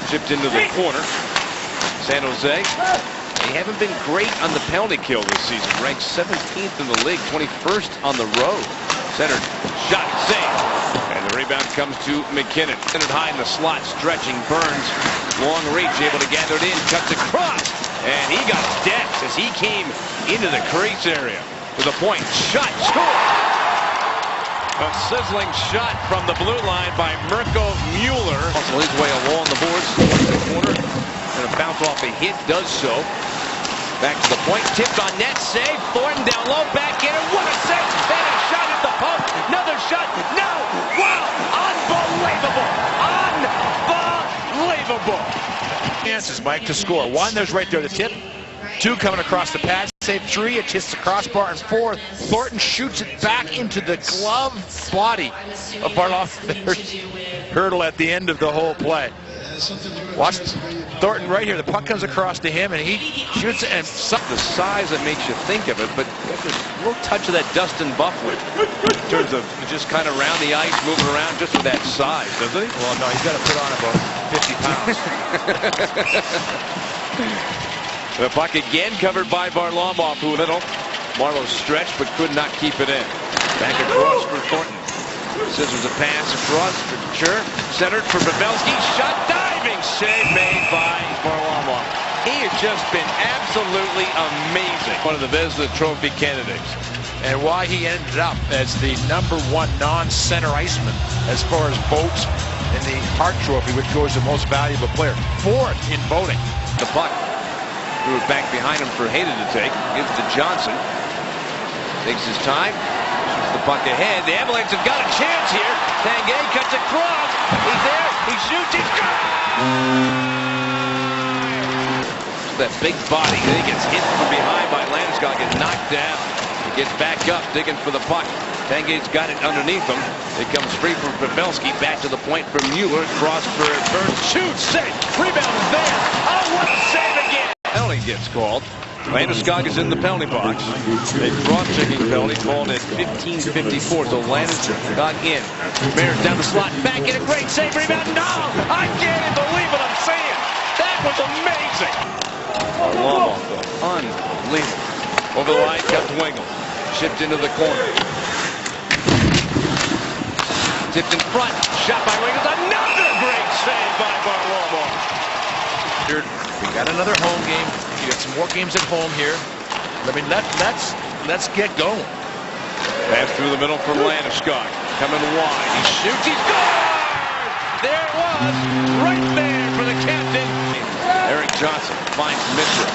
Chipped into the corner. San Jose, they haven't been great on the penalty kill this season. Ranked 17th in the league, 21st on the road. Centered, shot, save. And the rebound comes to McKinnon. Centered high in the slot, stretching Burns. Long reach, able to gather it in, cuts across. And he got decked as he came into the crease area. With a point, shot, score! A sizzling shot from the blue line by Mirko Mueller. Also his way along the boards, the corner. Going to bounce off a hit, does so. Back to the point, tipped on net, save. Thornton down low, back in it. What a save! And a shot at the post. Another shot. No! Wow! Unbelievable! Unbelievable! Chances, Mike, to score. One, there's right there the tip. Two coming across the pad. Save three, it hits the crossbar, and four, Thornton shoots it back into the glove body of Barloff. Hurdle at the end of the whole play. Watch Thornton right here. The puck comes across to him, and he shoots it. And the size that makes you think of it, but there's a little touch of that Dustin Buffalo in terms of just kind of around the ice, moving around just with that size, doesn't he? Well, no, he's got to put on about 50 pounds. The puck again covered by Varlamov, who middle. Marlowe stretched but could not keep it in. Back across for Thornton. Scissors a pass across for Couture. Centered for Pavelski. Shot, diving save made by Varlamov. He has just been absolutely amazing. One of the Vezina Trophy candidates. And why he ended up as the #1 non-center iceman as far as votes in the Hart Trophy, which goes to most valuable player. 4th in voting. The puck. Threw it back behind him for Hayden to take. Gives to Johnson. Takes his time. Shoots the puck ahead. The Avalanche have got a chance here. Tanguay cuts across. He's there. He shoots. He scores! That big body. He gets hit from behind by Landeskog. Gets knocked down. He gets back up, digging for the puck. Tanguay's got it underneath him. It comes free from Pavelski. Back to the point for Mueller. Cross for Burns. Shoots. Save. Rebound is there. Oh, what a save again. Penalty gets called. Landeskog is in the penalty box. A cross-checking penalty called at 15:54. So Landeskog in. Bears down the slot. Back in a great save. Rebound. No! I can't even believe what I'm seeing. That was amazing. Varlamov, though. Unbelievable. Over the line, cut to Wingle. Shipped into the corner. Tipped in front. Shot by Wingles. Another great save by Varlamov. We got another home game. You got some more games at home here. I mean, let's get going. Pass through the middle from Landeskog. Coming wide. He shoots. He scores! There it was. Right there for the captain. Erik Johnson finds Mitchell.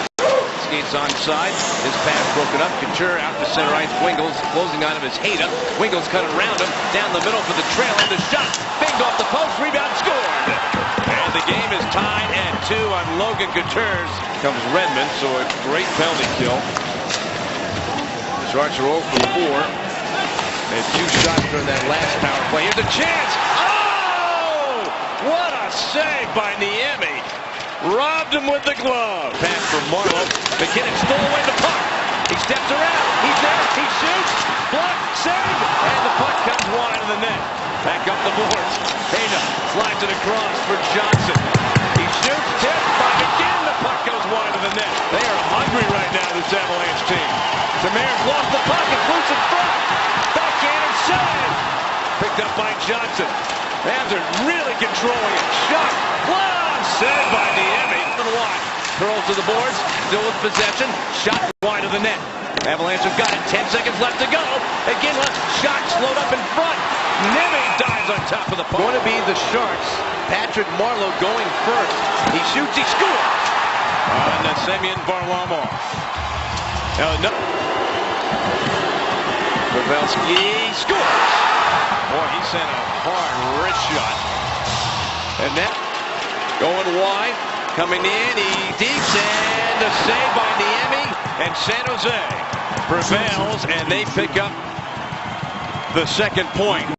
Skates onside. His pass broken up. Couture out to center ice. Wingles closing on him is Hayda. Wingles cut around him. Down the middle for the trail. And the shot. Binged off the post. Rebound scored. And the game is tied at 2 on Logan Couture's. Comes Redmond, so a great penalty kill. The Sharks are 0 for 4. They had 2 shots during that last power play. Here's a chance. Oh! What a save by Niemi. Robbed him with the glove. Pass from Marlowe. McKinnon stole away the puck. He steps around. He's there. He shoots. Block. Save. And the puck comes wide of the net. Back up the boards. Hayda slides it across for Johnson. He shoots. Tipped by McKinnon. The puck goes wide of the net. They are hungry right now, this Avalanche team. Demers lost the puck. It's loose in front. Backhand save. Picked up by Johnson. Avs are really controlling it. Shot. Wow. Saved by Niemi. Curls to the boards. Still with possession. Shot wide of the net. Avalanche have got it. 10 seconds left to go. Again, shot slowed up in front. Niemi dives on top of the puck. Going to be the Sharks. Patrick Marleau going first. He shoots. He scores. On Semyon Varlamov. No. Pavelski scores. Boy, he sent a hard wrist shot. And that going wide. Coming in, he deeps, and a save by Niemi, and San Jose prevails, and they pick up the second point.